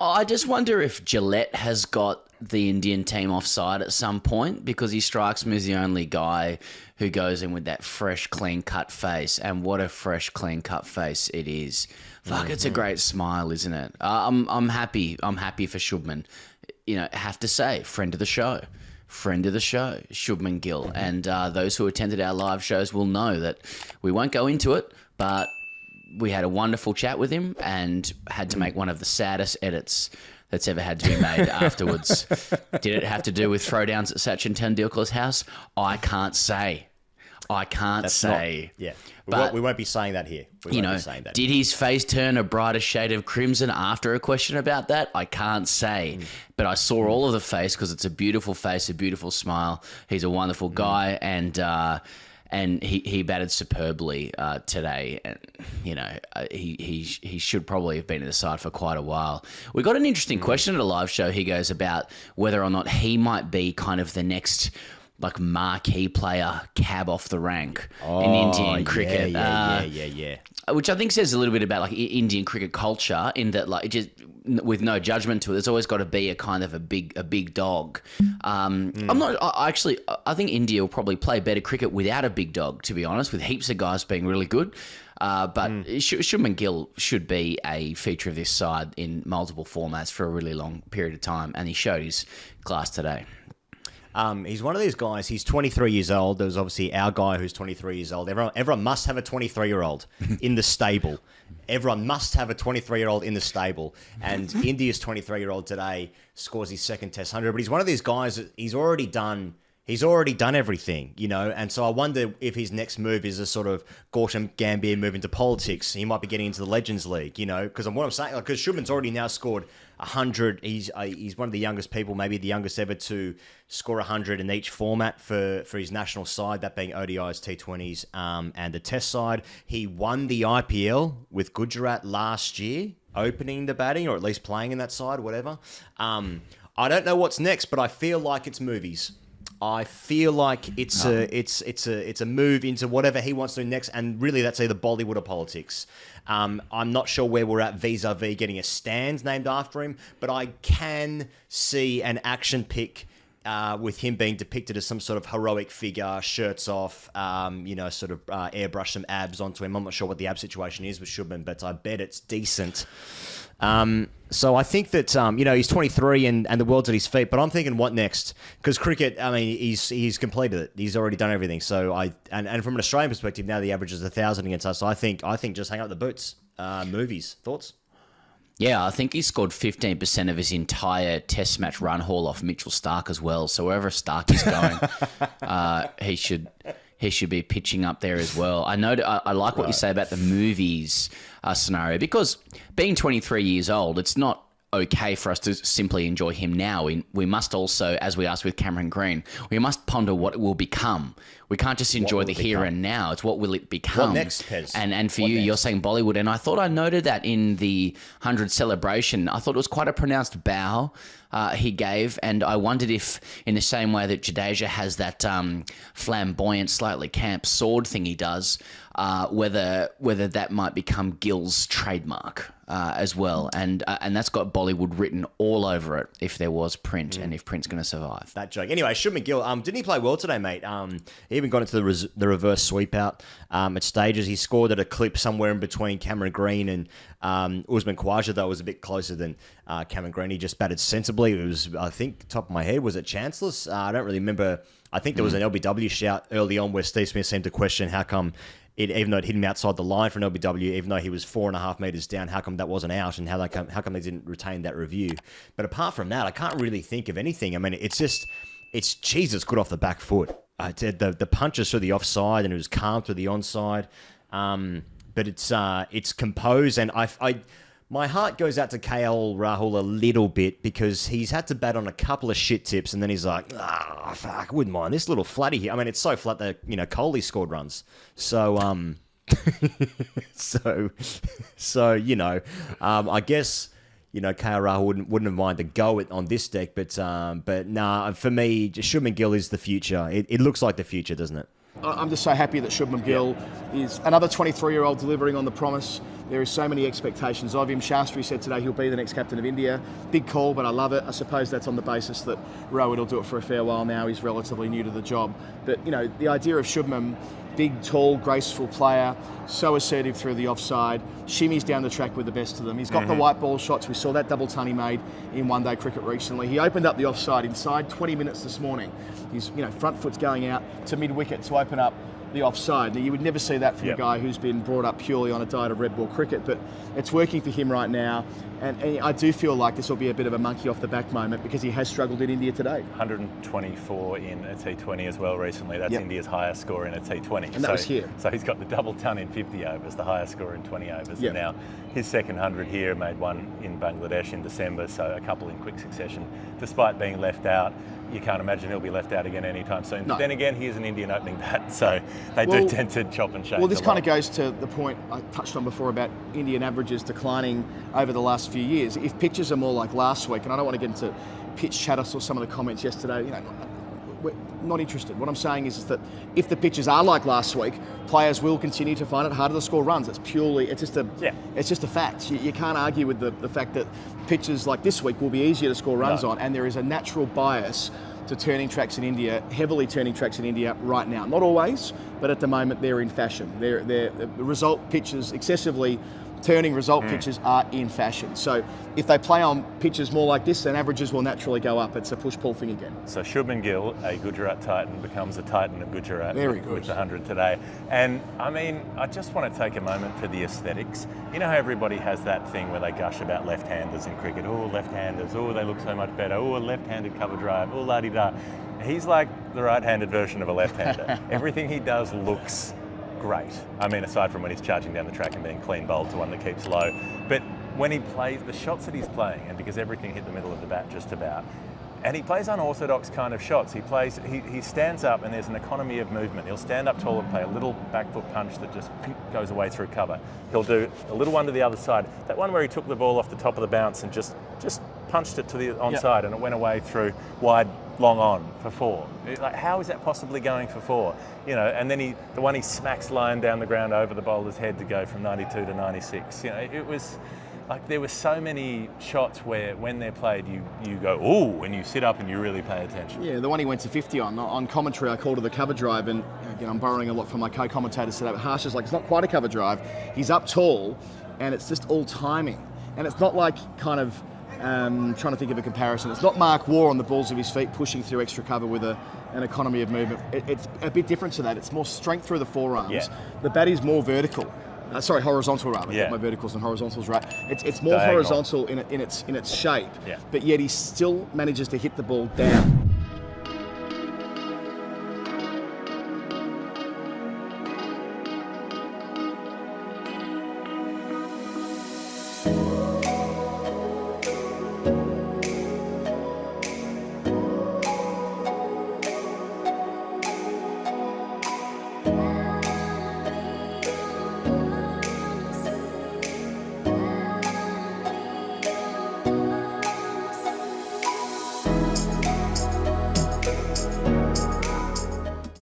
I just wonder if Gillette has got the Indian team offside at some point, because he strikes me as the only guy who goes in with that fresh, clean-cut face, and what a fresh, clean-cut face it is. Fuck, it's a great smile, isn't it? I'm happy. I'm happy for Shubman. You know, have to say, friend of the show, Subhaman Gill. And those who attended our live shows will know that we won't go into it, but we had a wonderful chat with him and had to make one of the saddest edits that's ever had to be made afterwards. Did it have to do with throwdowns at Sachin Tendulkar's house? I can't say. Yeah, But we won't be saying that here. Did his face turn a brighter shade of crimson after a question about that? I can't say. But I saw all of the face, because it's a beautiful face, a beautiful smile. He's a wonderful guy, and he batted superbly today. And, he should probably have been in the side for quite a while. We got an interesting question at a live show. He goes about whether or not he might be kind of the next marquee player, cab off the rank in Indian cricket. Yeah. Which I think says a little bit about Indian cricket culture, in that just with no judgment to it, there's always got to be a kind of a big dog. I think India will probably play better cricket without a big dog, to be honest, with heaps of guys being really good. But Shubman Gill should be a feature of this side in multiple formats for a really long period of time, and he showed his class today. He's one of these guys. He's 23 years old. There's obviously our guy who's 23 years old. Everyone must have a 23-year-old in the stable. Everyone must have a 23-year-old in the stable. And India's 23-year-old today scores his second Test 100. But he's one of these guys that he's already done everything, and so I wonder if his next move is a sort of Gautam Gambhir move into politics. He might be getting into the Legends League, because what I'm saying, because Shubman's already now scored 100. He's one of the youngest people, maybe the youngest ever to score 100 in each format for his national side, that being ODIs, T20s, and the Test side. He won the IPL with Gujarat last year, opening the batting, or at least playing in that side, whatever. I don't know what's next, but I feel like it's movies. I feel like it's a move into whatever he wants to do next, and really that's either Bollywood or politics. I'm not sure where we're at vis-a-vis getting a stand named after him, but I can see an action pic with him being depicted as some sort of heroic figure, shirts off, airbrush some abs onto him. I'm not sure what the ab situation is with Shubman, but I bet it's decent. So I think that, he's 23 and the world's at his feet, but I'm thinking, what next? Because cricket, he's completed it. He's already done everything. So and from an Australian perspective, now the average is 1,000 against us. So I think just hang up the boots. Movies, thoughts? Yeah, I think he scored 15% of his entire Test match run haul off Mitchell Starc as well. So wherever Starc is going, he should be pitching up there as well. I like what you say about the movies scenario, because being 23 years old, it's not okay for us to simply enjoy him now. We must also, as we asked with Cameron Green, we must ponder what it will become. We can't just enjoy the here and now. It's what will it become. What next, Pez? And for you, you're saying Bollywood. And I thought I noted that in the 100 celebration. I thought it was quite a pronounced bow he gave. And I wondered if, in the same way that Jadeja has that flamboyant, slightly camp sword thing he does, whether that might become Gill's trademark as well. And that's got Bollywood written all over it if there was print and if print's going to survive. That joke. Anyway, Shubman Gill, didn't he play well today, mate? He even got into the reverse sweep out at stages. He scored at a clip somewhere in between Cameron Green and Usman Khawaja, though was a bit closer than Cameron Green. He just batted sensibly. It was, I think, top of my head, was it Chancellor's? I don't really remember. I think there was an LBW shout early on where Steve Smith seemed to question how come, even though it hit him outside the line for an LBW, even though he was 4.5 metres down, how come that wasn't out, and how come they didn't retain that review? But apart from that, I can't really think of anything. I mean, it's Jesus good off the back foot. The punches through the offside, and it was calm through the onside. But it's composed, and my heart goes out to KL Rahul a little bit, because he's had to bat on a couple of shit tips, and then he's like, fuck, I wouldn't mind this little flatty here. I mean, it's so flat that, Kohli scored runs. So, I guess, KL Rahul wouldn't have minded to go on this deck, but nah, for me, Shubman Gill is the future. It looks like the future, doesn't it? I'm just so happy that Subhaman Gill is another 23-year-old delivering on the promise. There is so many expectations of him. Shastri said today he'll be the next captain of India. Big call, but I love it. I suppose that's on the basis that Rohit will do it for a fair while now. He's relatively new to the job. But, you know, the idea of Shubman, big, tall, graceful player, so assertive through the offside, shimmies down the track with the best of them. He's got the white ball shots. We saw that double ton he made in one-day cricket recently. He opened up the offside inside 20 minutes this morning. His front foot's going out to mid-wicket to open up the offside. Now, you would never see that from a guy who's been brought up purely on a diet of red ball cricket, but it's working for him right now. And I do feel like this will be a bit of a monkey off the back moment because he has struggled in India today. 124 in a T20 as well recently. That's India's highest score in a T20. And that was here. So he's got the double ton in 50 overs, the highest score in 20 overs. And now his second 100 here, made one in Bangladesh in December, so a couple in quick succession. Despite being left out, you can't imagine he'll be left out again anytime soon. No. But then again, he is an Indian opening bat, so they do tend to chop and change. Well, this kind of goes to the point I touched on before about Indian averages declining over the last few years. If pitches are more like last week, and I don't want to get into pitch chatter or some of the comments yesterday, we're not interested. What I'm saying is that if the pitches are like last week, players will continue to find it harder to score runs. It's just a fact. You can't argue with the fact that pitches like this week will be easier to score runs on, and there is a natural bias to turning tracks in India, heavily turning tracks in India right now. Not always, but at the moment they're in fashion. They're the result pitches, excessively turning result pitches are in fashion. So if they play on pitches more like this, then averages will naturally go up. It's a push-pull thing again. So Shubman Gill, a Gujarat Titan, becomes a Titan of Gujarat with the 100 today. And I mean, I just want to take a moment for the aesthetics. You know how everybody has that thing where they gush about left-handers in cricket. Oh, left-handers. Oh, they look so much better. Oh, a left-handed cover drive. Oh, la-di-da. He's like the right-handed version of a left-hander. Everything he does looks great. I mean, aside from when he's charging down the track and being clean bowled to one that keeps low. But when he plays, the shots that he's playing, and because everything hit the middle of the bat just about, and he plays unorthodox kind of shots. He stands up and there's an economy of movement. He'll stand up tall and play a little back foot punch that just goes away through cover. He'll do a little one to the other side. That one where he took the ball off the top of the bounce and just punched it to the onside and it went away through wide, long on for 4. Like, how is that possibly going for 4? You know, and then the one he smacks lying down the ground over the bowler's head to go from 92 to 96. You know, it was like there were so many shots where when they're played, you go, ooh, and you sit up and you really pay attention. Yeah, the one he went to 50 on commentary, I called it the cover drive, and again, I'm borrowing a lot from my co-commentators today, but Harsh is like, it's not quite a cover drive. He's up tall, and it's just all timing. And it's not like kind of, trying to think of a comparison. It's not Mark Waugh on the balls of his feet pushing through extra cover with an economy of movement. It's a bit different to that. It's more strength through the forearms. Yeah. The bat is more vertical. Horizontal rather. Yeah. Get my verticals and horizontals right. It's more diagonal. Horizontal in its shape, but yet he still manages to hit the ball down.